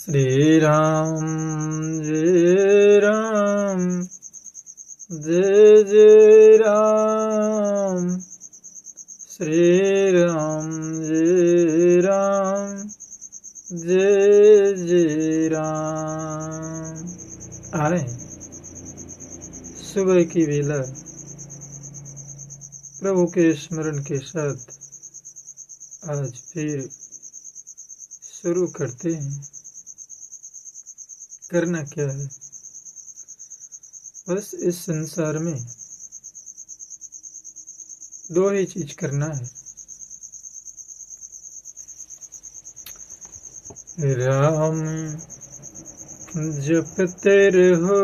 श्री राम जय राम जय जय राम। श्री राम जय राम जय जय राम। आए सुबह की वेला प्रभु के स्मरण के साथ आज फिर शुरू करते हैं। करना क्या है, बस इस संसार में दो ही चीज करना है, राम जपते रहो,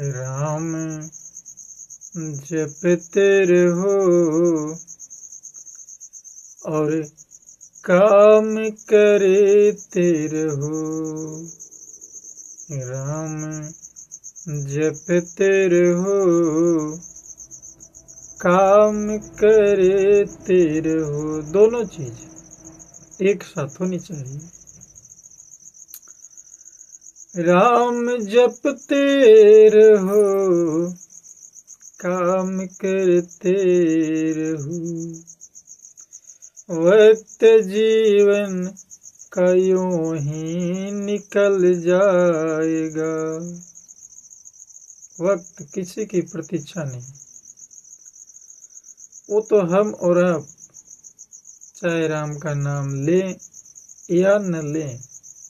राम जपते रहो और काम करते रहो। राम जपते रहो, काम करते रहो। दोनों चीज एक साथ होनी चाहिए। राम जपते रहो, काम करते रहो। वक्त जीवन का यूं ही निकल जाएगा। वक्त किसी की प्रतीक्षा नहीं, वो तो हम और आप चाहे राम का नाम लें या न लें,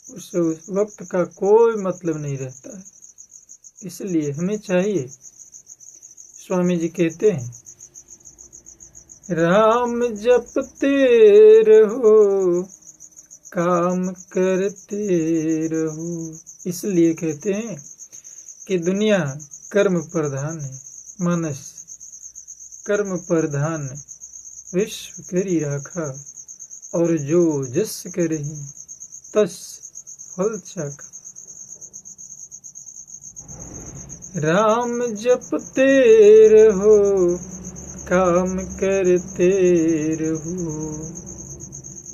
उससे उस वक्त का कोई मतलब नहीं रहता है। इसलिए हमें चाहिए, स्वामी जी कहते हैं, राम जपते रहो, काम करते रहो। इसलिए कहते हैं कि दुनिया कर्म प्रधान है, मानस कर्म प्रधान, विश्व करी राखा, और जो जस करहि तस फल चाखा। राम जपते रहो, काम करते रहो।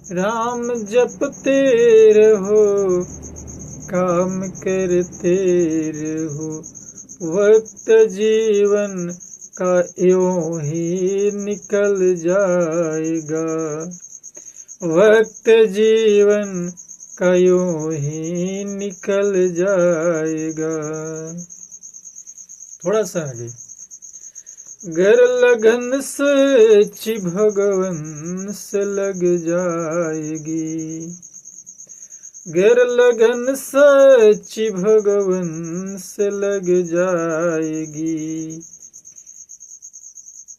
राम जपते रहो, काम करते रहो। वक्त जीवन का यूं ही निकल जाएगा। वक्त जीवन का यूं ही निकल जाएगा। थोड़ा सा आगे, गर लगन सच्ची भगवन से लग जाएगी। गर लगन सच्ची भगवन से लग जाएगी,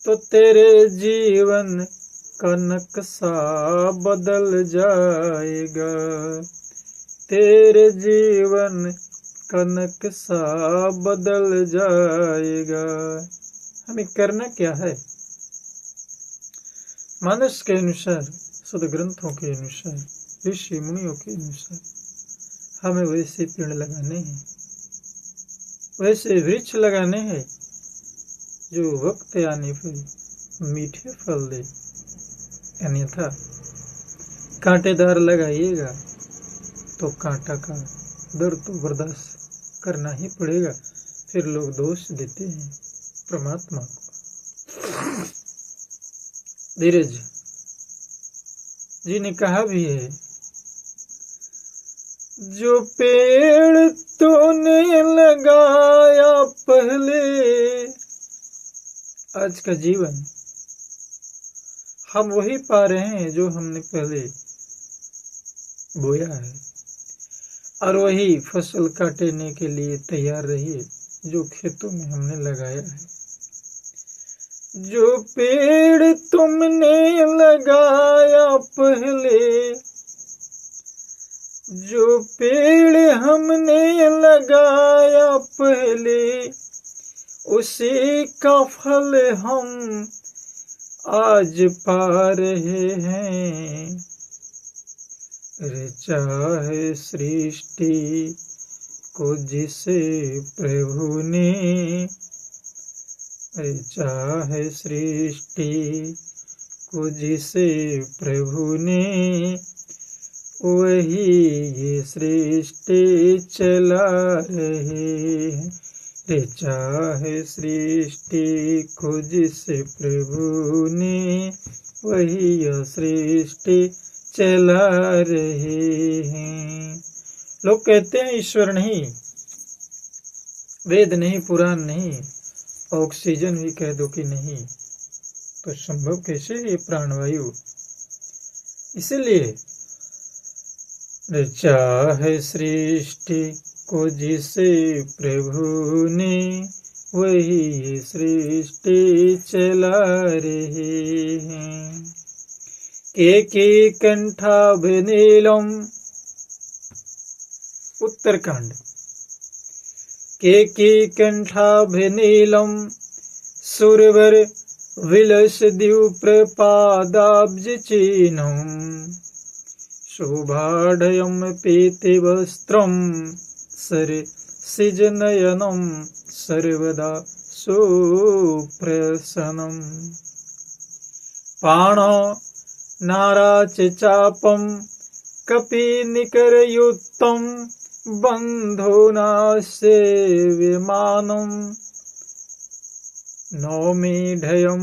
तो तेरे जीवन का नक्शा बदल जाएगा। तेरे जीवन का नक्शा बदल जाएगा। हमें करना क्या है? मानस के अनुसार, सदग्रंथों के अनुसार, ऋषि मुनियों के अनुसार हमें वैसे पेड़ लगाने हैं, वैसे वृक्ष लगाने हैं जो वक्त आने पर मीठे फल दे। अन्यथा कांटेदार लगाइएगा तो कांटा का दर्द तो बर्दाश्त करना ही पड़ेगा। फिर लोग दोष देते हैं परमात्मा को। धीरज जी ने कहा भी है, जो पेड़ तूने लगाया पहले, आज का जीवन हम वही पा रहे हैं जो हमने पहले बोया है, और वही फसल काटने के लिए तैयार रही है जो खेतों में हमने लगाया है। जो पेड़ तुमने लगाया पहले, जो पेड़ हमने लगाया पहले, उसी का फल हम आज पा रहे हैं। रचा है सृष्टि को जिसे प्रभु ने, रचा है सृष्टि को जिसे प्रभु ने, वही ये सृष्टि चला रहे हैं। रे चाहे सृष्टि को जिसे प्रभु ने, वही यह सृष्टि चला रहे हैं। लोग कहते हैं ईश्वर नहीं, वेद नहीं, पुराण नहीं, ऑक्सीजन भी कह दो कि नहीं, तो संभव कैसे है प्राणवायु। इसलिए चाहे सृष्टि को जिसे प्रभु ने, वही सृष्टि चला रहे हैं। के कंठाभिनीलम, उत्तरकांड। के कंठाभिनीलम सुरवर विलस द्युप्रपादाब्ज चिह्नम, शोभाढयम पीति वस्त्रम सर सिजनयनम सर्वदा सुप्रसन्नम। पाण नाराच चापम कपिनिकरयुक्तम, बंधुना सेव्यमानम, नौमीढयम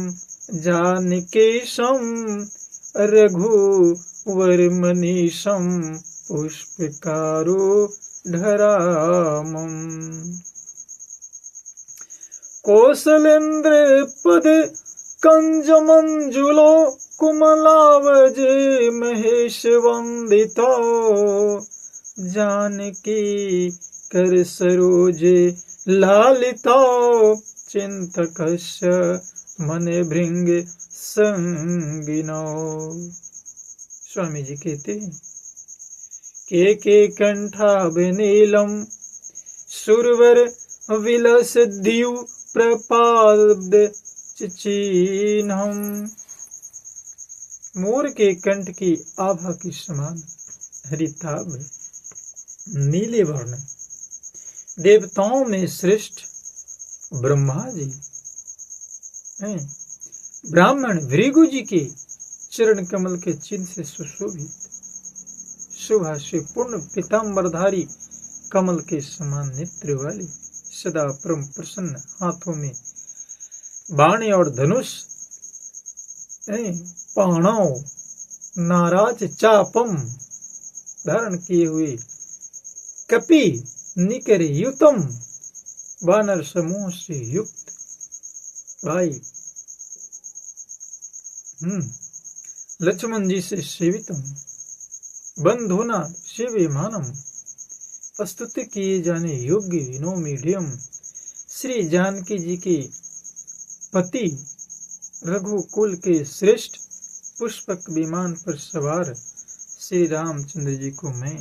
जानकीशम रघुवरमनीशम, पुष्पकारूढरामम। कौसलेन्द्रपद कंजमंजुलो कुमलावजे महेश वंदितो, जानकी कर सरोजे लालितो, चिंतकस्य मन भृंग संगिनो। स्वामी जी कहते हैं के कंठाभिनीलम सुरवर विलस द्यु प्रपाद चिन्हम। मोर के कंठ की आभा की समान हरिताभ नीले वर्ण, देवताओं में श्रेष्ठ ब्रह्मा जी हैं। ब्राह्मण भृगु जी के चरण कमल के चिन्ह से सुशोभित, सुभाषी पूर्ण पीताम्बरधारी, कमल के समान नेत्र वाली, सदा परम प्रसन्न, हाथों में बाणी और धनुष, पाणव नाराज चापम धारण किए हुए, कपि निकर युतम वानर समूह से युक्त भाई लक्ष्मण जी से सेवितम, बंधुना सेव्यमानम, स्तुति किए जाने योग्य विनो मीडियम, श्री जानकी जी के पति, रघुकुल के श्रेष्ठ पुष्पक विमान पर सवार श्री रामचंद्र जी को मैं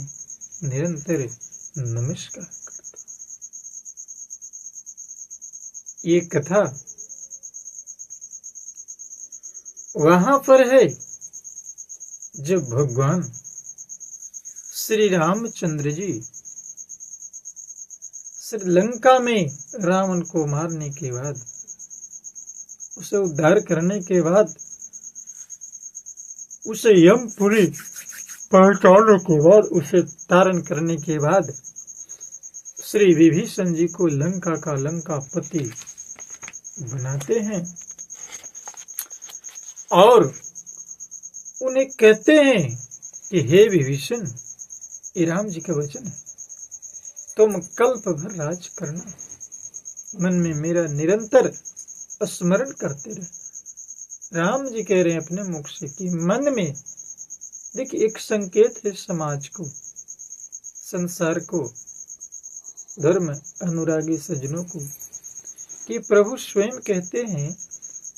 निरंतर नमस्कार करता। ये कथा वहां पर है जब भगवान श्री रामचंद्र जी श्रीलंका में रावण को मारने के बाद, उसे उद्धार करने के बाद, उसे यमपुरी पहुंचाने के बाद, उसे तारण करने के बाद श्री विभीषण जी को लंका का लंकापति बनाते हैं और उन्हें कहते हैं कि हे विभीषण, ये राम जी का वचन है, तुम कल्प भर राज करना, मन में मेरा निरंतर स्मरण करते रहे। राम जी कह रहे हैं अपने मुख से कि मन में, देखिए एक संकेत है समाज को, संसार को, धर्म अनुरागी सज्जनों को, कि प्रभु स्वयं कहते हैं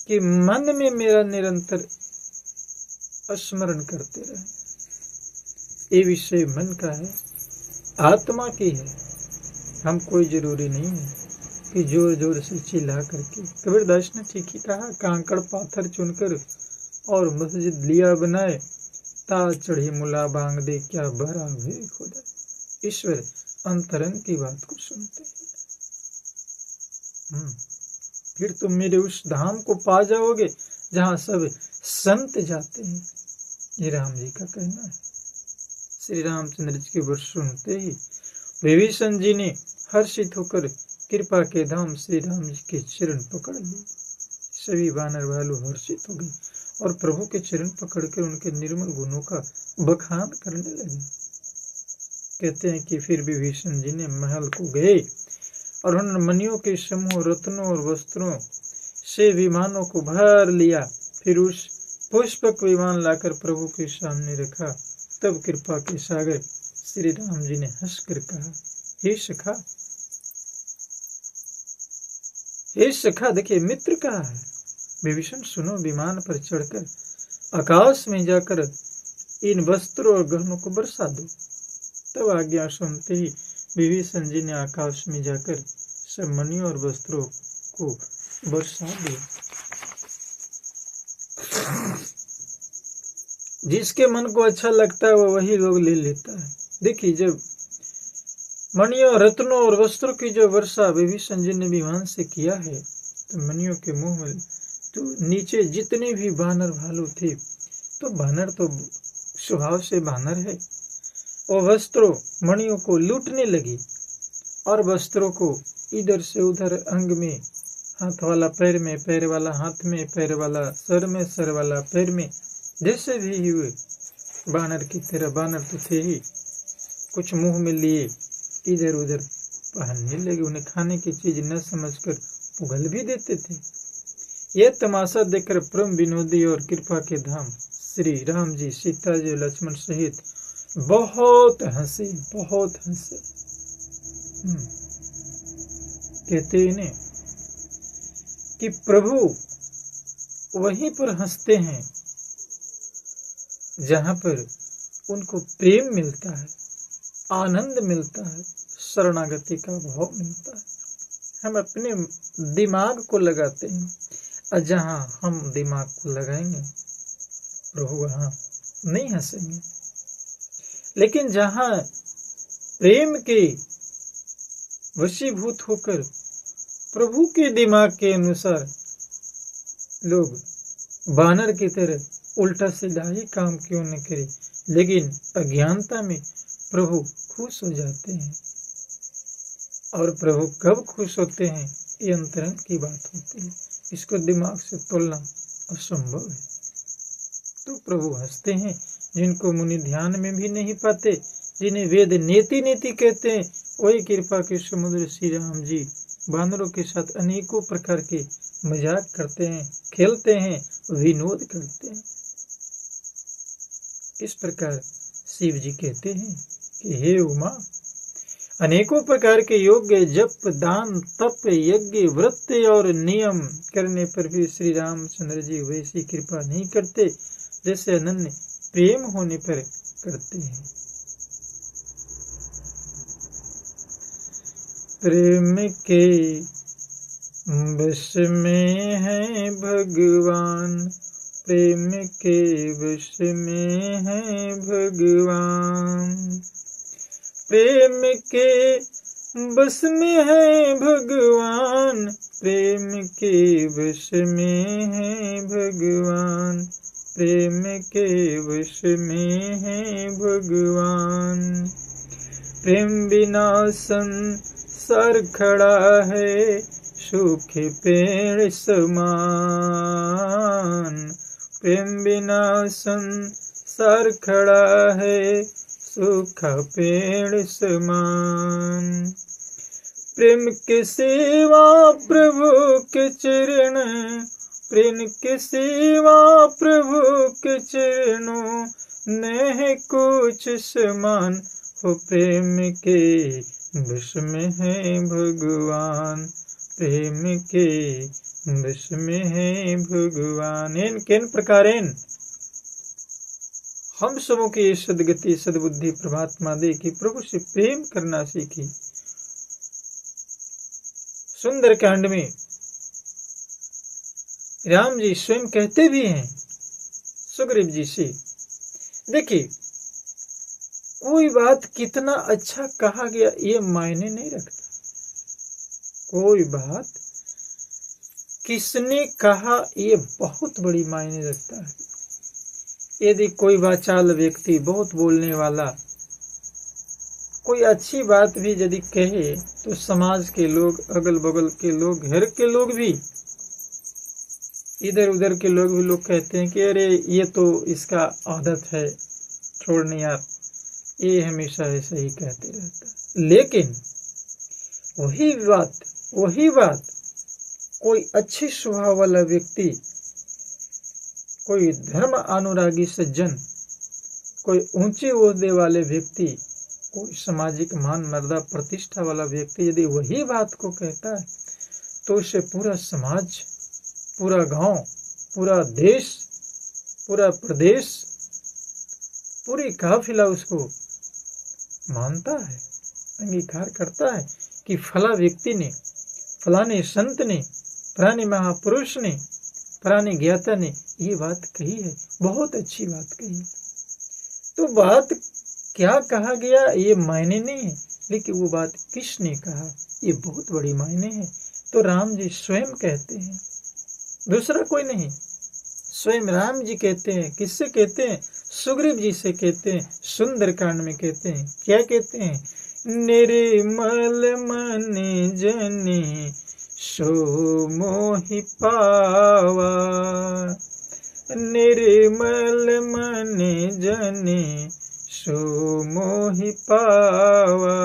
कि मन में मेरा निरंतर स्मरण करते रहे। ये विषय मन का है, आत्मा की है। हम कोई जरूरी नहीं है कि जोर जोर से चिल्ला करके, कबीरदास ने ठीक ही कहा, कांकड़ पाथर चुनकर और मस्जिद लिया बनाए, ता चढ़ी मुला बांग दे, क्या भरा हुए खुदा। ईश्वर अंतरंग की बात को सुनते हैं। फिर तुम मेरे उस धाम को पा जाओगे जहां सब संत जाते हैं। ये राम जी का कहना है। श्री रामचंद्र जी की बात सुनते ही विभीषण जी ने हर्षित होकर कृपा के धाम श्री राम जी के चरण पकड़ लिए। सभी वानर भालू हर्षित हो गए और प्रभु के चरण पकड़कर उनके निर्मल गुणों का बखान करने लगे। कहते हैं कि फिर विभीषण जी ने महल को गए और उन्होंने मणियों के समूह, रत्नों और वस्त्रों से विमानों को भर लिया। फिर उस पुष्पक विमान लाकर प्रभु के सामने रखा। तब कृपा के सागर श्री राम जी ने हंसकर कहा, हे सखा, देखिए मित्र कहा है, विभीषण सुनो, विमान पर चढ़कर आकाश में जाकर इन वस्त्रों और गहनों को बरसा दो। तब आज्ञा सुनते ही विभीषण जी ने आकाश में जाकर सब मणियों और वस्त्रों को बरसा दिया। जिसके मन को अच्छा लगता है वो वही लोग ले लेता है। देखिए, जब मणियों, रत्नों और वस्त्रों की जो वर्षा विभीषण जी ने विमान से किया है, तो मणियों के मुंह में तो नीचे जितने भी बानर भालू थे, तो बानर तो स्वभाव से बानर है, वो वस्त्रों मणियों को लूटने लगी और वस्त्रों को इधर से उधर, अंग में हाथ वाला पैर में, पैर वाला हाथ में, पैर वाला सर में, सर वाला पैर में, जैसे भी हुए बानर की तरह। बानर तो थे ही, कुछ मुंह में लिए इधर उधर पहनने लगे। उन्हें खाने की चीज न समझकर उगल भी देते थे। यह तमाशा देखकर परम विनोदी और कृपा के धाम श्री राम जी, सीता जी, लक्ष्मण सहित बहुत हंसे, बहुत हंसे। कहते इन्हें कि प्रभु वहीं पर हंसते हैं जहां पर उनको प्रेम मिलता है, आनंद मिलता है, शरणागति का भाव मिलता है। हम अपने दिमाग को लगाते हैं और जहां हम दिमाग को लगाएंगे प्रभु वहां नहीं हंसेंगे। लेकिन जहां प्रेम के वशीभूत होकर प्रभु के दिमाग के अनुसार लोग बानर की तरह उल्टा सीधा ही काम क्यों न करे, लेकिन अज्ञानता में प्रभु खुश हो जाते हैं। और प्रभु कब खुश होते हैं, ये अंतरंग की बात होती है, इसको दिमाग से तोलना असंभव है। तो प्रभु हंसते हैं, जिनको मुनि ध्यान में भी नहीं पाते, जिन्हें वेद नेति नेति कहते हैं, वही कृपा के समुद्र श्री राम जी बानरों के साथ अनेकों प्रकार के मजाक करते हैं, खेलते हैं, विनोद करते हैं। इस प्रकार शिव जी कहते हैं कि हे उमा, अनेकों प्रकार के योग्य जप, दान, तप, यज्ञ, व्रत और नियम करने पर भी श्री रामचंद्र जी वैसी कृपा नहीं करते जैसे अनन्य प्रेम होने पर करते हैं। प्रेम के वश में है भगवान, प्रेम के वश में है भगवान, प्रेम के बस में है भगवान, प्रेम के वश में है भगवान, प्रेम के वश में है भगवान। प्रेम बिना संसार खड़ा है सूखे पेड़ समान, प्रेम बिना संसार खड़ा है सूखा पेड़ समान। प्रेम के सेवा प्रभु के चरण, प्रेम के सेवा प्रभु के चरणों में है कुछ समान, हो प्रेम के वश में है भगवान, प्रेम के वश में है भगवान। इन किन प्रकारेन हम सबों की सदगति सद्बुद्धि प्रभात्मा दे कि प्रभु से प्रेम करना सीखी। सुंदर कांड में राम जी स्वयं कहते भी हैं सुग्रीव जी से, देखिए कोई बात कितना अच्छा कहा गया ये मायने नहीं रखता, कोई बात किसने कहा ये बहुत बड़ी मायने रखता है। यदि कोई वाचाल व्यक्ति, बहुत बोलने वाला कोई अच्छी बात भी यदि कहे तो समाज के लोग, अगल बगल के लोग, घर के लोग भी, इधर उधर के लोग कहते हैं कि अरे ये तो इसका आदत है, छोड़ने यार, ये हमेशा ऐसा ही कहते रहता है। लेकिन वही बात कोई अच्छी स्वभाव वाला व्यक्ति, कोई धर्म अनुरागी सज्जन, कोई ऊंचे ओहदे वाले व्यक्ति, कोई सामाजिक मान मर्यादा प्रतिष्ठा वाला व्यक्ति यदि वही बात को कहता है तो उसे पूरा समाज, पूरा गांव, पूरा देश, पूरा प्रदेश, पूरी काफिला उसको मानता है, अंगीकार करता है कि फला व्यक्ति ने, फलाने संत ने, फलाने महापुरुष ने, फलाने ज्ञाता ने ये बात कही है, बहुत अच्छी बात कही है। तो बात क्या कहा गया ये मायने नहीं है, लेकिन वो बात किसने कहा ये बहुत बड़ी मायने है। तो राम जी स्वयं कहते हैं, दूसरा कोई नहीं, स्वयं राम जी कहते हैं। किससे कहते हैं? सुग्रीव जी से कहते हैं। सुंदर कांड में कहते हैं, क्या कहते हैं? निर्मल मन जने सो मोहि पावा, निर्मल मन जने सो मोहि पावा,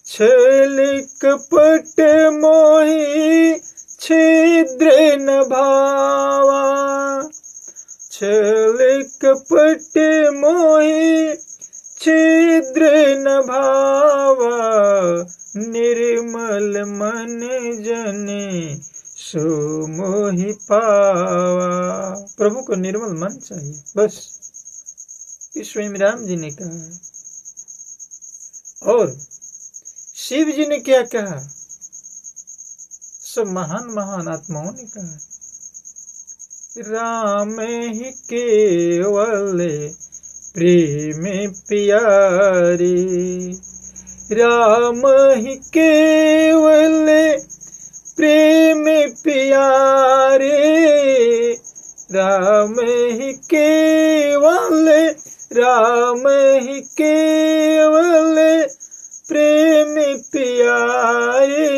छल कपट मोहि छिद्र न भावा, छल कपट मोहि छिद्र न भावा, निर्मल मन जने सो मोहि पावा। प्रभु को निर्मल मन चाहिए, बस। स्वयं राम जी ने कहा है। और शिव जी ने क्या कहा? सब महान महान आत्माओं ने कहा, राम ही केवल प्रेम प्यारे, राम ही केवल प्रेम प्यारे, राम ही केवल, राम ही केवल प्रेम प्यारे,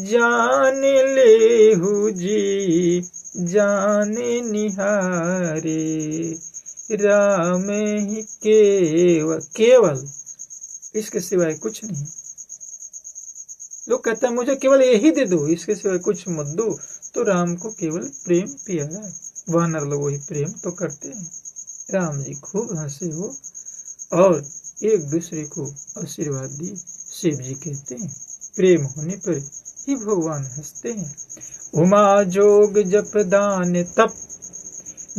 जान लेहु जी जान निहारे, राम ही केवल, केवल इसके सिवाय कुछ नहीं। लोग कहते हैं मुझे केवल यही दे दो, इसके सिवाय कुछ मत दो। तो राम को केवल प्रेम प्यारा है। वानर लोग वही प्रेम तो करते हैं। राम जी खूब हंसे हो और एक दूसरे को आशीर्वाद दिए। शिव जी कहते हैं प्रेम होने पर ही भगवान हंसते हैं। उमा जोग जप दान तप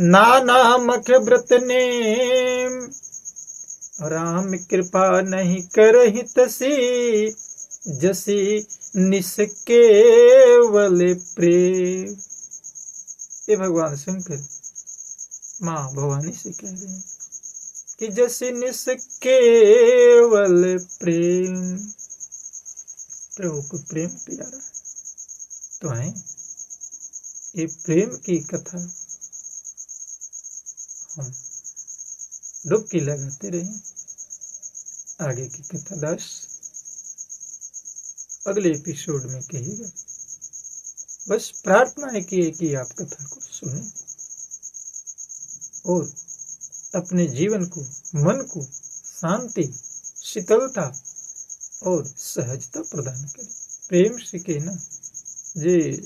नाना मख व्रत नेम, राम कृपा नहीं करहि तसी, जसी निष्केवल प्रेम। ये भगवान शंकर माँ भवानी से कह रहे हैं कि जैसे निष्केवल प्रेम, प्रभु को प्रेम प्यारा। तो है ये प्रेम की कथा हम डुबकी लगाते रहे। आगे की कथा 10 अगले एपिसोड में कहेगा। बस प्रार्थना है कि आप कथा को सुने और अपने जीवन को, मन को शांति, शीतलता और सहजता प्रदान करें। प्रेम से कहना जय